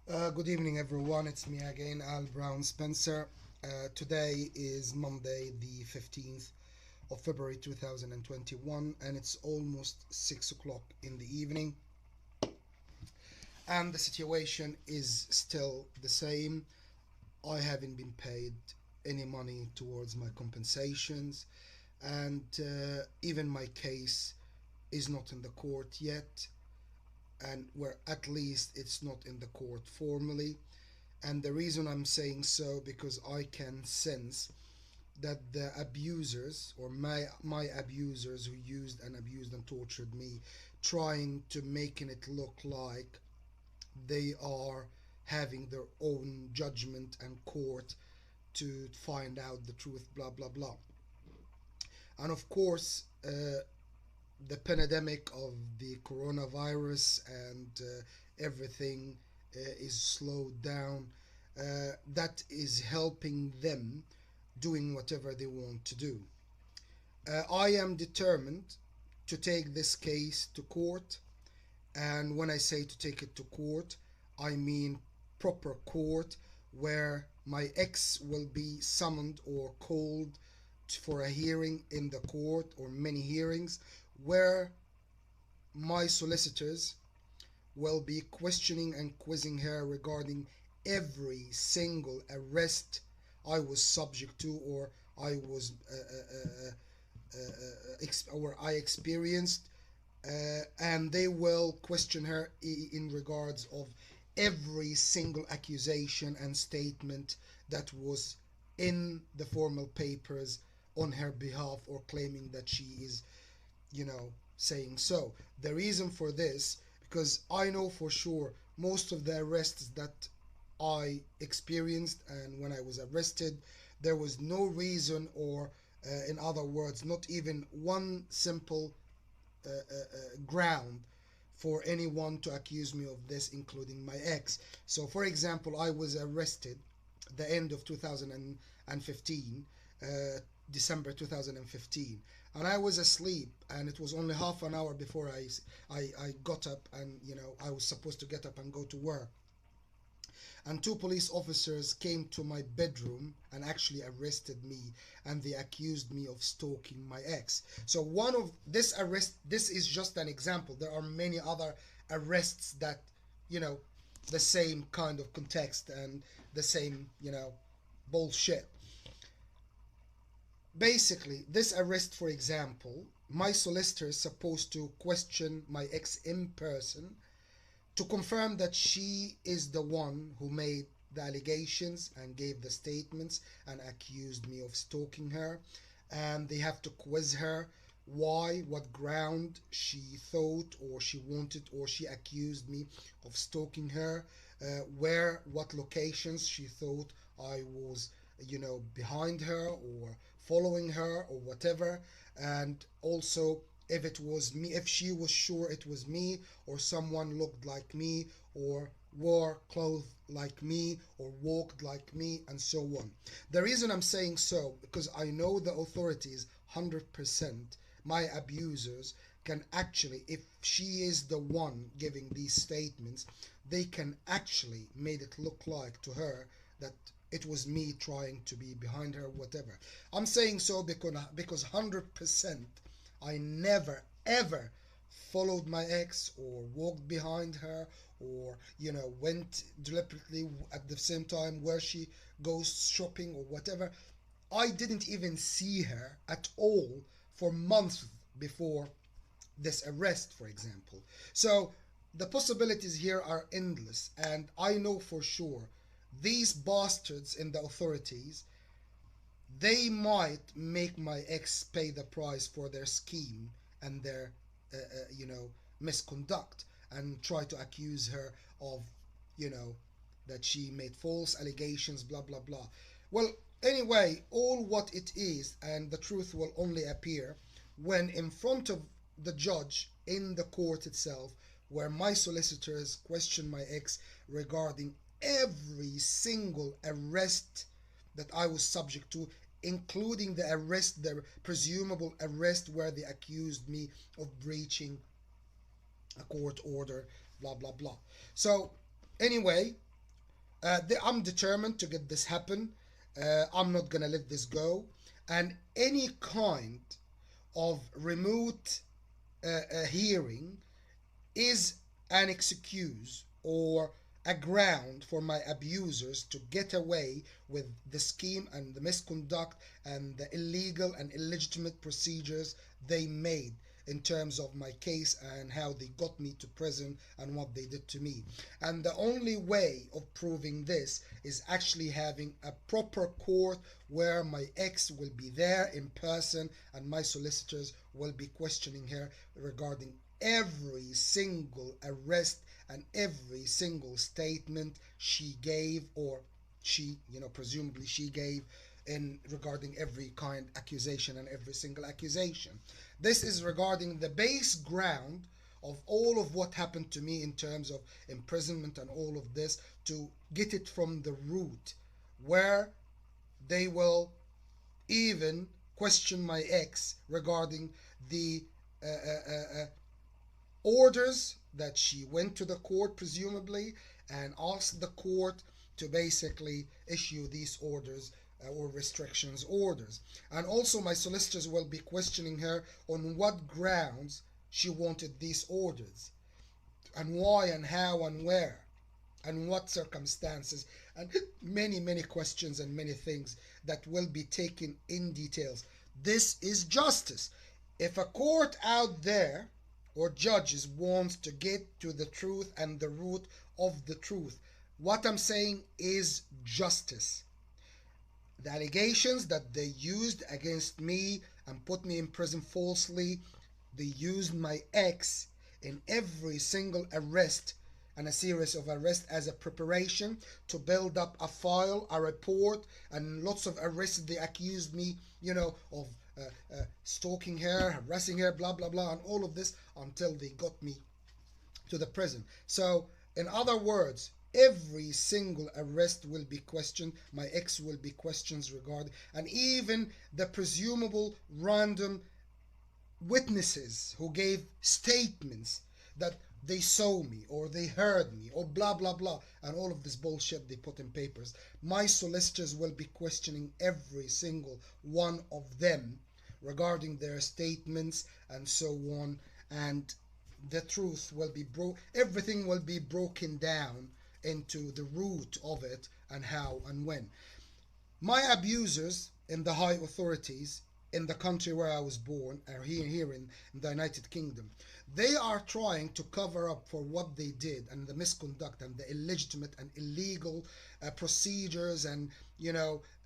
Good evening, everyone. It's me again, Al Brown Spencer. Today is Monday, the 15th of February 2021, and it's almost 6 o'clock in the evening. And the situation is still the same. I haven't been paid any money towards my compensations, and even my case is not in the court yet, and where at least it's not in the court formally. And the reason I'm saying so because I can sense that the abusers or my abusers who used and abused and tortured me, trying to making it look like they are having their own judgment and court to find out the truth, blah blah blah. And of course, the pandemic of the coronavirus and everything is slowed down. That is helping them doing whatever they want to do. I am determined to take this case to court, and when I say to take it to court, I mean proper court where my ex will be summoned or called for a hearing in the court or many hearings where my solicitors will be questioning and quizzing her regarding every single arrest I was subject to or I was or I experienced, and they will question her in regards of every single accusation and statement that was in the formal papers on her behalf or claiming that she is, saying so. The reason for this, because I know for sure most of the arrests that I experienced, and when I was arrested, there was no reason, or in other words, not even one simple ground for anyone to accuse me of this, including my ex. So, for example, I was arrested the end of 2015, December 2015, and I was asleep, and it was only half an hour before I got up, and I was supposed to get up and go to work. And two police officers came to my bedroom and actually arrested me, and they accused me of stalking my ex. So one of this arrest, this is just an example. There are many other arrests that, you know the same kind of context and the same, bullshit. Basically, this arrest, for example, my solicitor is supposed to question my ex in person to confirm that she is the one who made the allegations and gave the statements and accused me of stalking her. And they have to quiz her why, what ground she thought or she wanted or she accused me of stalking her, where, what locations she thought I was, behind her or following her or whatever. And also, if it was me, if she was sure it was me, or someone looked like me, or wore clothes like me, or walked like me, and so on. The reason I'm saying so, because I know the authorities 100%, my abusers, can actually, if she is the one giving these statements, they can actually made it look like to her that it was me trying to be behind her, whatever. I'm saying so because 100% I never ever followed my ex or walked behind her or went deliberately at the same time where she goes shopping or whatever. I didn't even see her at all for months before this arrest, for example. So the possibilities here are endless, and I know for sure these bastards in the authorities, they might make my ex pay the price for their scheme and their, misconduct, and try to accuse her of, you know, that she made false allegations, blah blah blah. Well, anyway, all what it is, and the truth will only appear when in front of the judge in the court itself, where my solicitors question my ex regarding every single arrest that I was subject to, including the arrest, the presumable arrest where they accused me of breaching a court order, blah blah blah. So, anyway, I'm determined to get this happen. I'm not gonna let this go. And any kind of remote hearing is an excuse or a ground for my abusers to get away with the scheme and the misconduct and the illegal and illegitimate procedures they made in terms of my case and how they got me to prison and what they did to me. And the only way of proving this is actually having a proper court where my ex will be there in person and my solicitors will be questioning her regarding every single arrest and every single statement she gave, or she, presumably she gave, in regarding every kind accusation and every single accusation. This is regarding the base ground of all of what happened to me in terms of imprisonment and all of this, to get it from the root where they will even question my ex regarding the orders that she went to the court, presumably, and asked the court to basically issue these orders or restrictions orders. And also, my solicitors will be questioning her on what grounds she wanted these orders, and why, and how, and where, and what circumstances, and many questions and many things that will be taken in details. This is justice. If a court out there or judges wants to get to the truth and the root of the truth, what I'm saying is justice. The allegations that they used against me and put me in prison falsely, they used my ex in every single arrest and a series of arrests as a preparation to build up a file, a report, and lots of arrests. They accused me, of stalking her, harassing her, blah blah blah, and all of this until they got me to the prison. So, in other words, every single arrest will be questioned. My ex will be questioned regarding, and even the presumable random witnesses who gave statements that they saw me or they heard me or blah blah blah, and all of this bullshit they put in papers. My solicitors will be questioning every single one of them regarding their statements and so on, and the truth will be everything will be broken down into the root of it and how and when. My abusers in the high authorities in the country where I was born, or here in the United Kingdom, they are trying to cover up for what they did and the misconduct and the illegitimate and illegal procedures and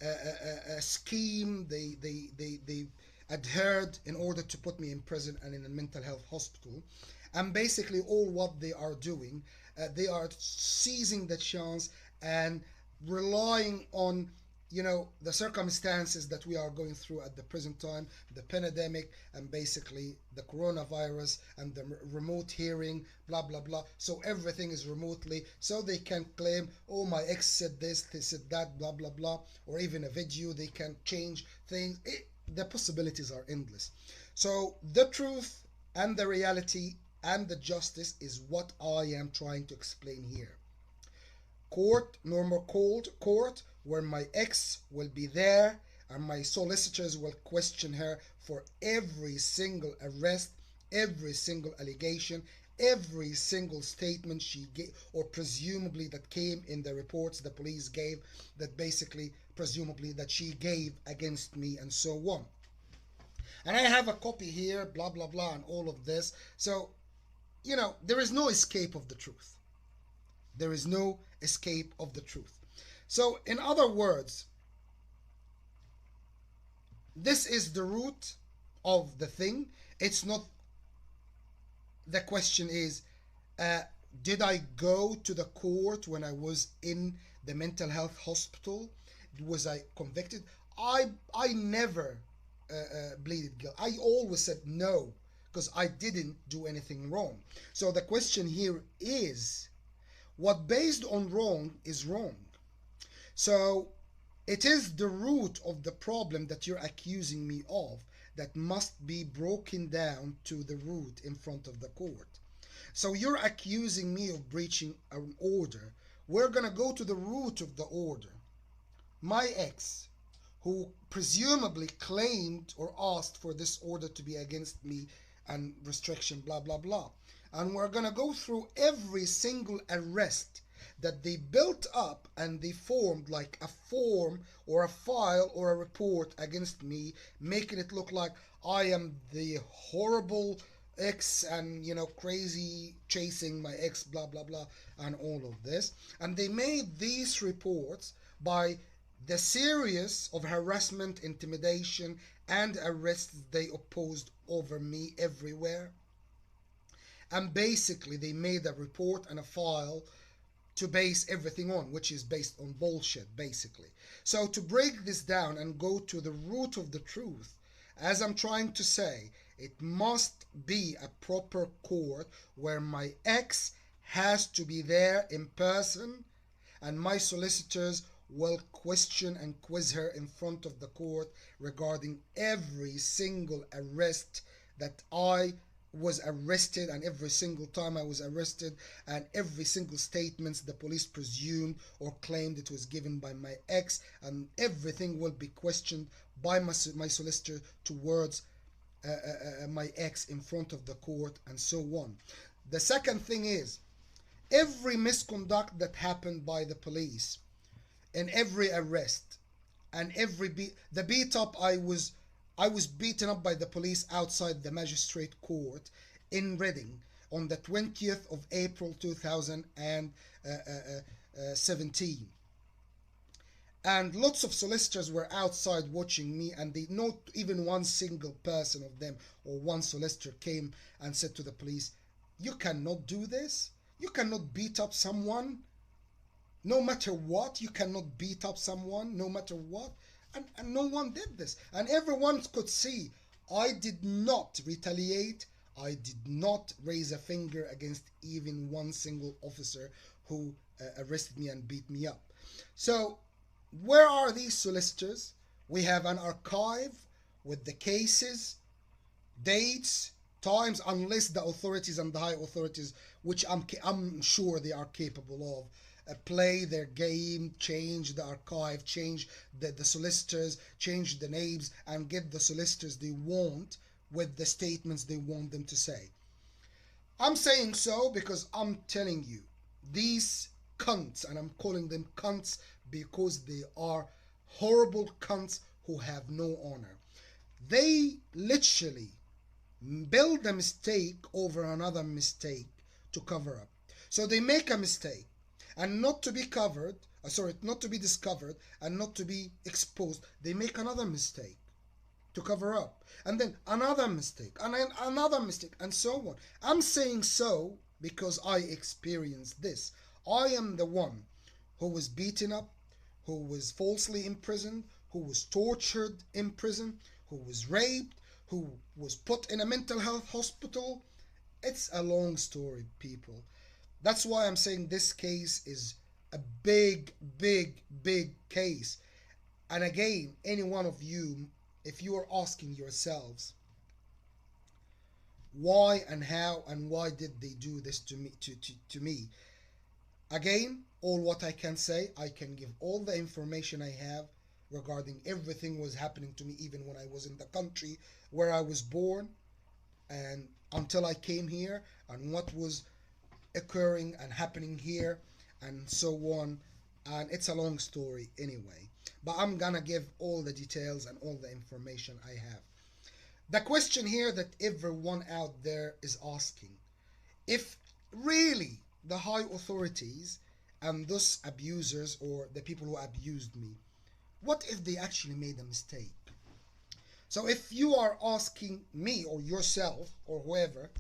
a scheme they adhered in order to put me in prison and in a mental health hospital. And basically all what they are doing, they are seizing the chance and relying on the circumstances that we are going through at the present time, the pandemic and basically the coronavirus and the remote hearing, blah blah blah. So everything is remotely, so they can claim, oh, my ex said this, they said that, blah blah blah, or even a video they can change things. The possibilities are endless. So the truth and the reality and the justice is what I am trying to explain here. Court, normal court, where my ex will be there and my solicitors will question her for every single arrest, every single allegation, every single statement she gave, or presumably that came in the reports the police gave, that basically presumably that she gave against me, and so on. And I have a copy here, blah blah blah, and all of this. So there is no escape of the truth. There is no escape of the truth. So, in other words, this is the root of the thing. It's not, the question is, did I go to the court when I was in the mental health hospital? Was I convicted? I never pleaded guilty. I always said no, because I didn't do anything wrong. So the question here is, what based on wrong is wrong. So it is the root of the problem that you're accusing me of that must be broken down to the root in front of the court. So you're accusing me of breaching an order we're gonna go to the root of the order. My ex, who presumably claimed or asked for this order to be against me and restriction, blah, blah, blah. And we're gonna go through every single arrest that they built up and they formed like a form or a file or a report against me, making it look like I am the horrible ex and, you know, crazy chasing my ex, blah blah blah, and all of this. And they made these reports by the series of harassment, intimidation, and arrests they opposed over me everywhere. And basically they made a report and a file to base everything on, which is based on bullshit, basically. So to break this down and go to the root of the truth, as I'm trying to say, it must be a proper court where my ex has to be there in person, and my solicitors will question and quiz her in front of the court regarding every single arrest that I was arrested, and every single time I was arrested, and every single statements the police presumed or claimed it was given by my ex, and everything will be questioned by my solicitor towards my ex in front of the court, and so on. The second thing is, every misconduct that happened by the police in every arrest and the beat up, I was beaten up by the police outside the magistrate court in Reading on the 20th of April 2017. And lots of solicitors were outside watching me, and they not even one single person of them or one solicitor came and said to the police, "You cannot do this. You cannot beat up someone no matter what. You cannot beat up someone no matter what." And no one did this. And everyone could see I did not retaliate. I did not raise a finger against even one single officer who arrested me and beat me up. So where are these solicitors? We have an archive with the cases, dates, times, unless the authorities and the high authorities, which I'm sure they are capable of, play their game, change the archive, change the solicitors, change the names, and get the solicitors they want with the statements they want them to say. I'm saying so because I'm telling you, these cunts, and I'm calling them cunts because they are horrible cunts who have no honor. They literally build a mistake over another mistake to cover up. So they make a mistake, and not to be covered, not to be discovered, and not to be exposed, they make another mistake to cover up, and then another mistake, and then another mistake, and so on. I'm saying so because I experienced this. I am the one who was beaten up, who was falsely imprisoned, who was tortured in prison, who was raped, who was put in a mental health hospital. It's a long story, people. That's why I'm saying this case is a big, big, big case. And again, any one of you, if you are asking yourselves, why and how and why did they do this to me, again, all what I can say, I can give all the information I have regarding everything was happening to me, even when I was in the country where I was born, and until I came here, and what was occurring and happening here, and so on. And it's a long story anyway, but I'm gonna give all the details and all the information I have. The question here that everyone out there is asking, if really the high authorities and those abusers or the people who abused me, what if they actually made a mistake? So if you are asking me or yourself or whoever,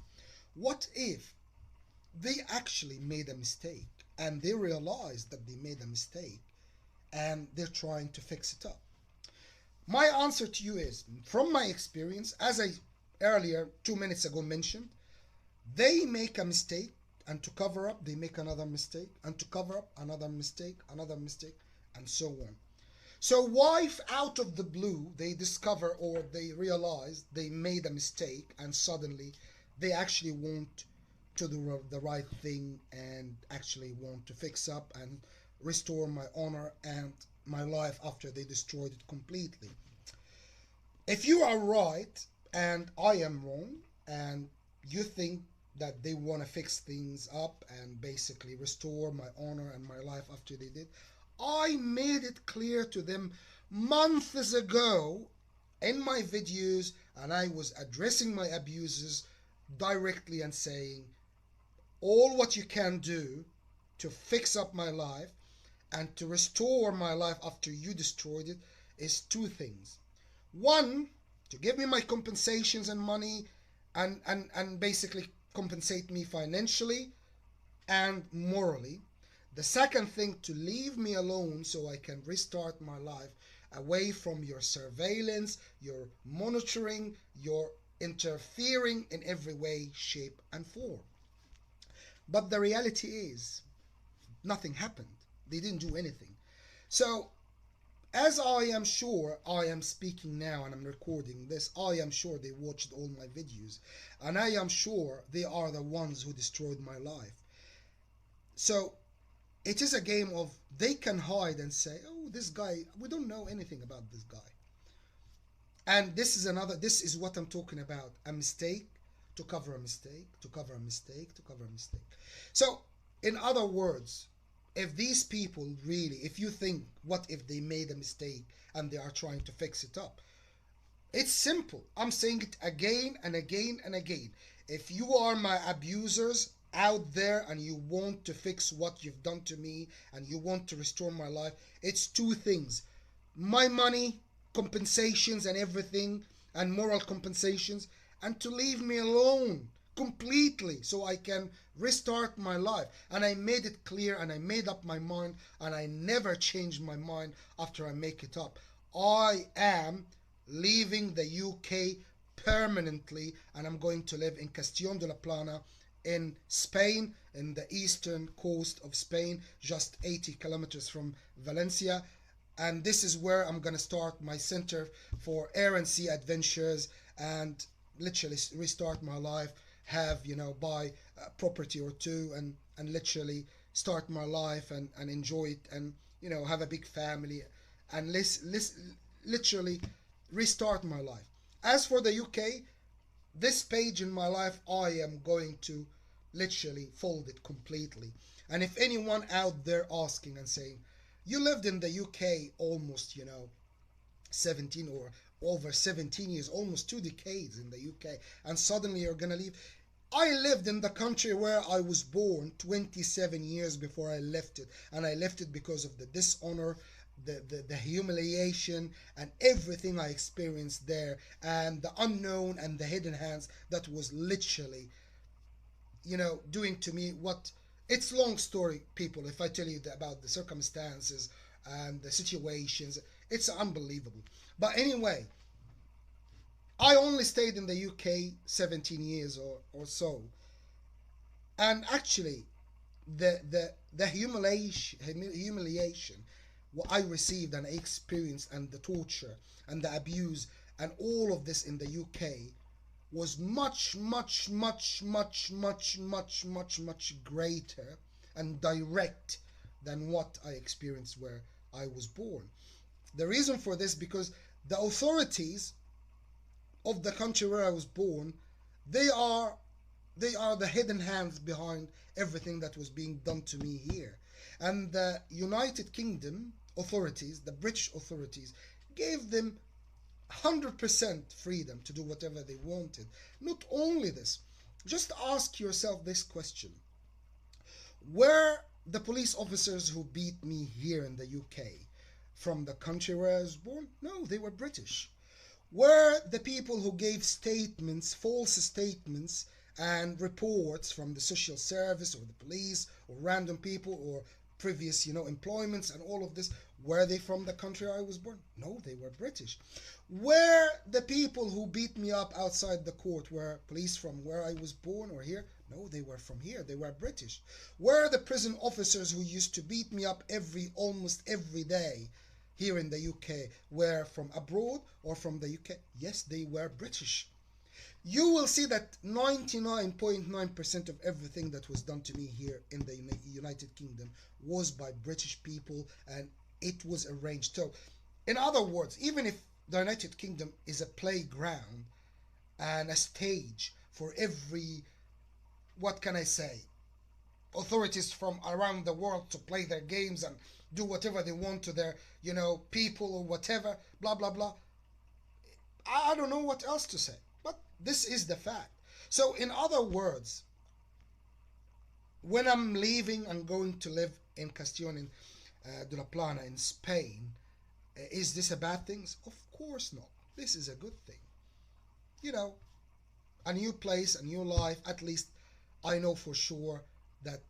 what if they actually made a mistake and they realized that they made a mistake and they're trying to fix it up? My answer to you is, from my experience, as I earlier 2 minutes ago mentioned, they make a mistake, and to cover up they make another mistake, and to cover up another mistake, and so on. So why, if out of the blue they discover or they realize they made a mistake and suddenly they actually want to do the right thing and actually want to fix up and restore my honor and my life after they destroyed it completely. If you are right and I am wrong, and you think that they want to fix things up and basically restore my honor and my life after they did, I made it clear to them months ago in my videos, and I was addressing my abusers directly and saying, all what you can do to fix up my life and to restore my life after you destroyed it is two things. One, to give me my compensations and money, and basically compensate me financially and morally. The second thing, to leave me alone so I can restart my life away from your surveillance, your monitoring, your interfering in every way, shape, and form. But the reality is, nothing happened. They didn't do anything. So, as I am sure I am speaking now and I'm recording this, I am sure they watched all my videos. And I am sure they are the ones who destroyed my life. So, it is a game of they can hide and say, oh, this guy, we don't know anything about this guy. And this is what I'm talking about. A mistake to cover a mistake, to cover a mistake, to cover a mistake. So, in other words, if these people really, if you think, what if they made a mistake and they are trying to fix it up? It's simple. I'm saying it again and again and again. If you are my abusers out there and you want to fix what you've done to me and you want to restore my life, it's two things: my money, compensations and everything, and moral compensations, and to leave me alone completely so I can restart my life. And I made it clear and I made up my mind, and I never changed my mind after I make it up. I am leaving the UK permanently, and I'm going to live in Castellón de la Plana in Spain, in the eastern coast of Spain, just 80 kilometers from Valencia. And this is where I'm gonna start my center for air and sea adventures, and literally restart my life, have, buy a property or two, and literally start my life and enjoy it, and have a big family, and literally restart my life. As for the UK, this page in my life, I am going to literally fold it completely. And if anyone out there asking and saying, you lived in the UK almost, 17 or over 17 years, almost 2 decades in the UK, and suddenly you're gonna leave. I lived in the country where I was born 27 years before I left it, and I left it because of the dishonor, the humiliation, and everything I experienced there, and the unknown and the hidden hands that was literally, doing to me what. It's long story, people. If I tell you about the circumstances and the situations, it's unbelievable. But anyway, I only stayed in the UK 17 years or so. And actually, the humiliation what I received and I experienced, and the torture and the abuse and all of this in the UK was much, much, much, much, much, much, much, much greater and direct than what I experienced where I was born. The reason for this, because the authorities of the country where I was born, they are they are the hidden hands behind everything that was being done to me here. And the United Kingdom authorities, the British authorities, gave them 100% freedom to do whatever they wanted. Not only this, just ask yourself this question. Were the police officers who beat me here in the UK from the country where I was born? No, they were British. Were the people who gave statements, false statements, and reports from the social service or the police or random people or previous, employments and all of this, were they from the country I was born? No, they were British. Were the people who beat me up outside the court were police from where I was born or here? No, they were from here. They were British. Were the prison officers who used to beat me up almost every day here in the UK were from abroad or from the UK? Yes, they were British. you will see that 99.9% of everything that was done to me here in the United Kingdom was by British people, and it was arranged. So, in other words, even if the United Kingdom is a playground and a stage for every, what can I say, authorities from around the world to play their games and do whatever they want to their, people or whatever, blah, blah, blah. I don't know what else to say, but this is the fact. So, in other words, when I'm leaving and going to live in Castellón in de la Plana in Spain, is this a bad thing? Of course not. This is a good thing. You know, a new place, a new life. At least I know for sure that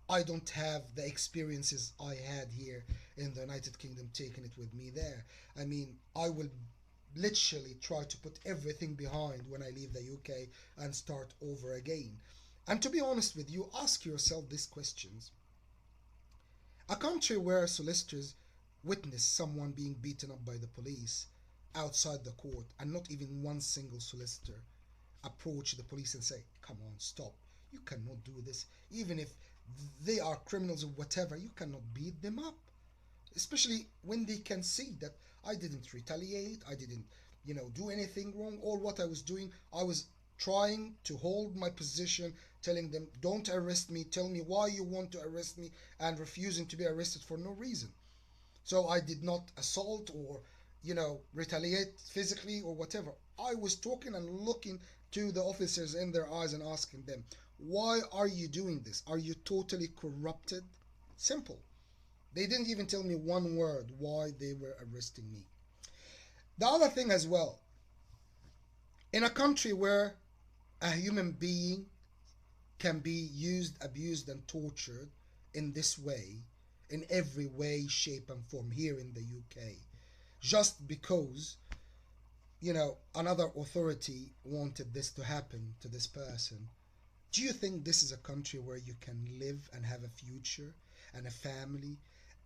I don't have the experiences I had here in the United Kingdom taking it with me there. I mean, I will literally try to put everything behind when I leave the UK and start over again. And to be honest with you, ask yourself these questions. A country where solicitors witness someone being beaten up by the police outside the court and not even one single solicitor approach the police and say, come on, stop. You cannot do this. Even if they are criminals or whatever, you cannot beat them up. Especially when they can see that I didn't retaliate, I didn't, do anything wrong. All what I was doing, I was trying to hold my position, telling them, don't arrest me, tell me why you want to arrest me, and refusing to be arrested for no reason. So I did not assault or, retaliate physically or whatever. I was talking and looking to the officers in their eyes and asking them, why are you doing this? Are you totally corrupted? Simple. They didn't even tell me one word why they were arresting me. The other thing as well, in a country where a human being can be used, abused, and tortured in this way, in every way, shape, and form here in the UK, just because, another authority wanted this to happen to this person. Do you think this is a country where you can live and have a future and a family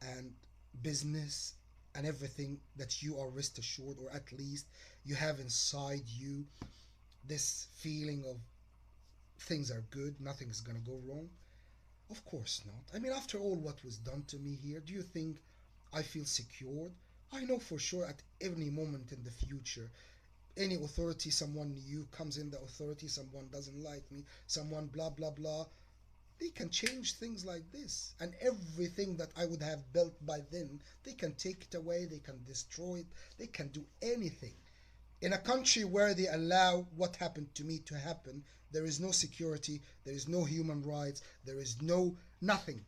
and business and everything that you are rest assured, or at least you have inside you this feeling of things are good, nothing is gonna go wrong? Of course not. I mean, after all what was done to me here, do you think I feel secured? I know for sure at any moment in the future, any authority, someone new comes in the authority, someone doesn't like me, someone blah blah blah, they can change things like this. And everything that I would have built by then, they can take it away, they can destroy it, they can do anything. In a country where they allow what happened to me to happen, there is no security, there is no human rights, there is no nothing.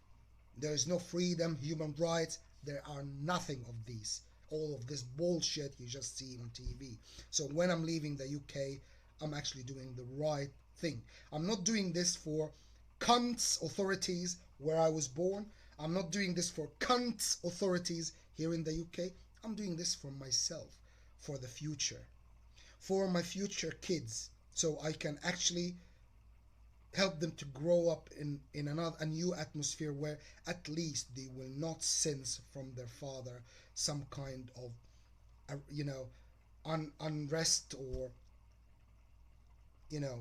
There is no freedom, human rights, there are nothing of these. All of this bullshit you just see on TV. So when I'm leaving the UK, I'm actually doing the right thing. I'm not doing this for cunts authorities where I was born. I'm not doing this for cunts authorities here in the UK. I'm doing this for myself, for the future, for my future kids, so I can actually help them to grow up in a new atmosphere where at least they will not sense from their father some kind of unrest or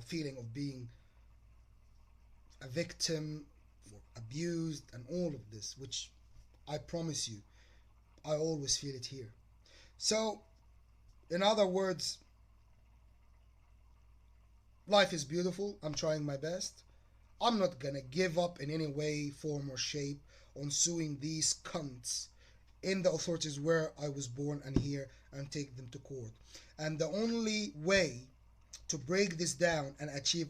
feeling of being a victim or abused and all of this, which I promise you I always feel it here. So in other words, life is beautiful. I'm trying my best. I'm not gonna give up in any way, form, or shape on suing these cunts in the authorities where I was born and here and take them to court. And the only way to break this down and achieve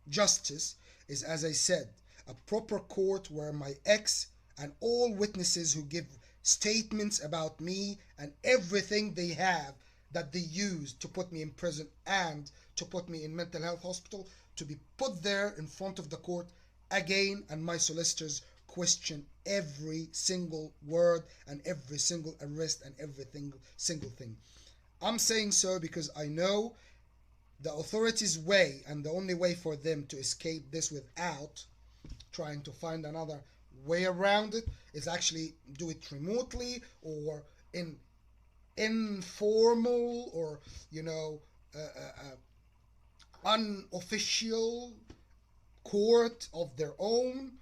justice is, as I said, a proper court where my ex and all witnesses who give statements about me and everything they have that they used to put me in prison and to put me in mental health hospital to be put there in front of the court again, and my solicitors question every single word and every single arrest and every single thing. I'm saying so because I know the authorities' way, and the only way for them to escape this without trying to find another way around it is actually do it remotely or in informal or uh, uh, unofficial court of their own,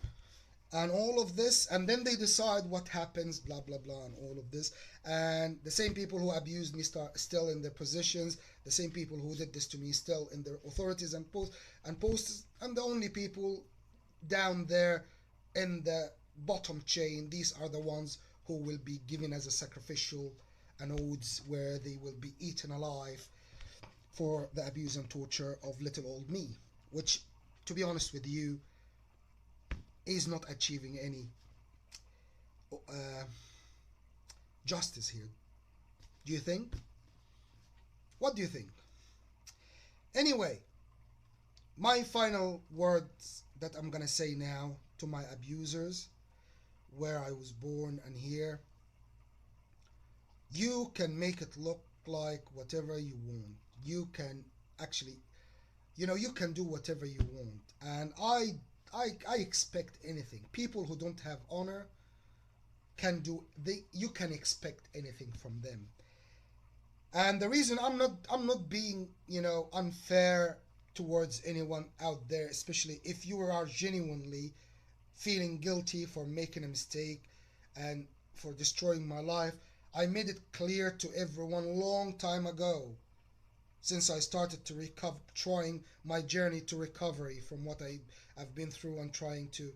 and all of this, and then they decide what happens, blah blah blah, and all of this. And the same people who abused me still in their positions, the same people who did this to me still in their authorities and posts, and the only people down there in the bottom chain, these are the ones who will be given as a sacrificial anodes, where they will be eaten alive for the abuse and torture of little old me, which, to be honest with you, is not achieving any uh, justice here. Do you think? What do you think? Anyway, my final words that I'm gonna say now to my abusers, where I was born and here: you can make it look like whatever you want. You can actually, you can do whatever you want. And I expect anything. People who don't have honor can do, you can expect anything from them. And the reason I'm not being, unfair towards anyone out there, especially if you are genuinely feeling guilty for making a mistake and for destroying my life. I made it clear to everyone long time ago, since I started to recover, trying my journey to recovery from what I've been through, and trying to,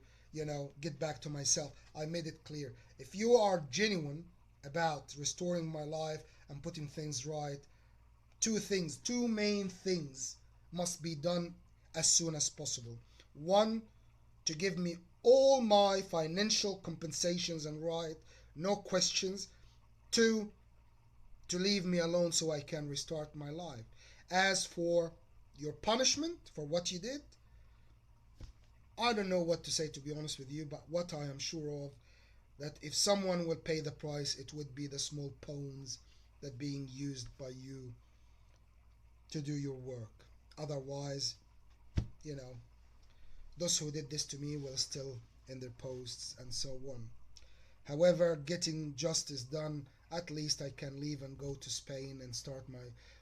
get back to myself. I made it clear: if you are genuine about restoring my life and putting things right, two main things must be done as soon as possible. One, to give me all my financial compensations and right, no questions. Two, to leave me alone so I can restart my life. As for your punishment for what you did, I don't know what to say, to be honest with you, but what I am sure of, that if someone will pay the price, it would be the small pawns that being used by you to do your work. Otherwise, you know, those who did this to me will still in their posts and so on. However, getting justice done, at least I can leave and go to Spain and start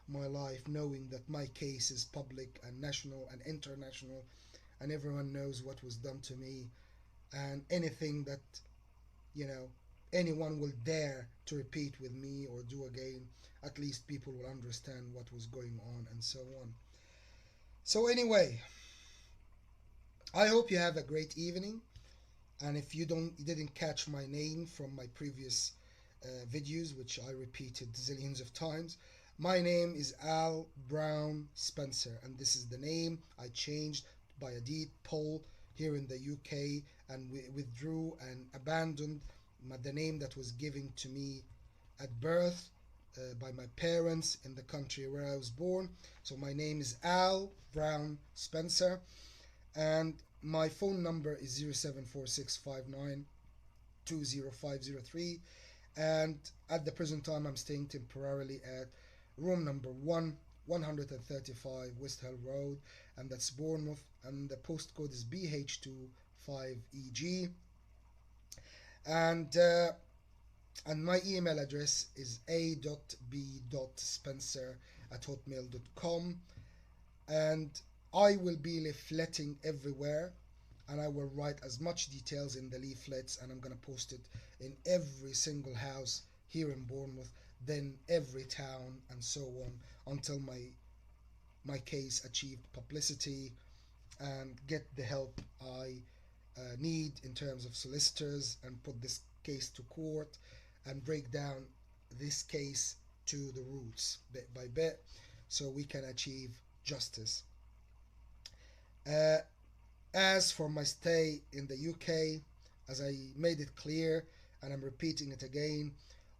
my life, knowing that my case is public and national and international, and everyone knows what was done to me. And anything that, you know, anyone will dare to repeat with me or do again, at least people will understand what was going on and so on. So anyway, I hope you have a great evening. And if you didn't catch my name from my previous videos, which I repeated zillions of times, my name is Al Brown Spencer, and this is the name I changed by a deed poll here in the UK, and withdrew and abandoned the name that was given to me at birth by my parents in the country where I was born. So my name is Al Brown Spencer, and my phone number is 074659200503. And at the present time, I'm staying temporarily at room number 135 West Hill Road, and that's Bournemouth, and the postcode is BH25EG. And my email address is a.b.spencer@hotmail.com. And I will be leafleting everywhere, and I will write as much details in the leaflets, and I'm going to post it in every single house here in Bournemouth, then every town, and so on, until my case achieved publicity and get the help I need in terms of solicitors, and put this case to court and break down this case to the roots bit by bit, so we can achieve justice. Uh, as for my stay in the UK, as I made it clear, and I'm repeating it again,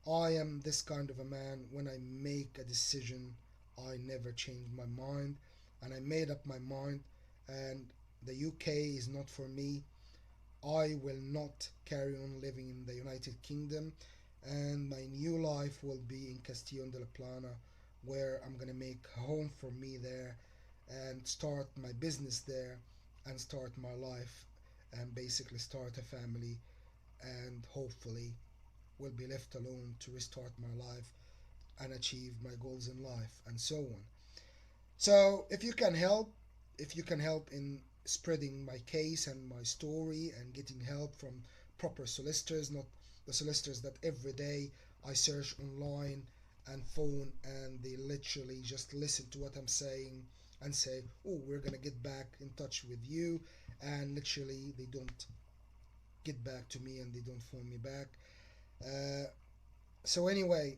I am this kind of a man. When I make a decision, I never change my mind, and I made up my mind, and the UK is not for me. I will not carry on living in the United Kingdom, and my new life will be in Castillon de la Plana, where I'm gonna make a home for me there, and start my business there, and start my life, and basically start a family, and hopefully will be left alone to restart my life and achieve my goals in life, and so on. So if you can help in spreading my case and my story and getting help from proper solicitors, not the solicitors that every day I search online and phone and they literally just listen to what I'm saying and say, oh, we're gonna get back in touch with you, and literally they don't get back to me and they don't phone me back. Uh, so anyway,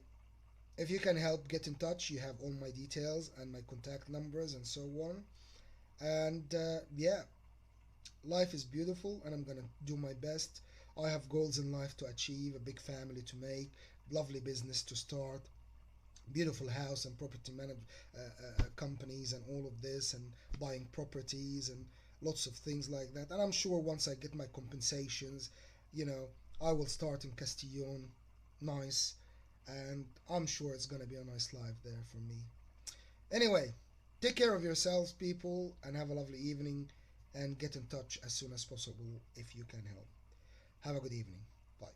if you can help get in touch, you have all my details and my contact numbers and so on. And yeah, life is beautiful and I'm gonna do my best. I have goals in life to achieve, a big family to make, lovely business to start, beautiful house and property companies and all of this, and buying properties and lots of things like that. And I'm sure once I get my compensations, you know, I will start in Castillon, nice, and I'm sure it's gonna be a nice life there for me. Anyway, take care of yourselves, people, and have a lovely evening. And get in touch as soon as possible if you can help. Have a good evening. Bye.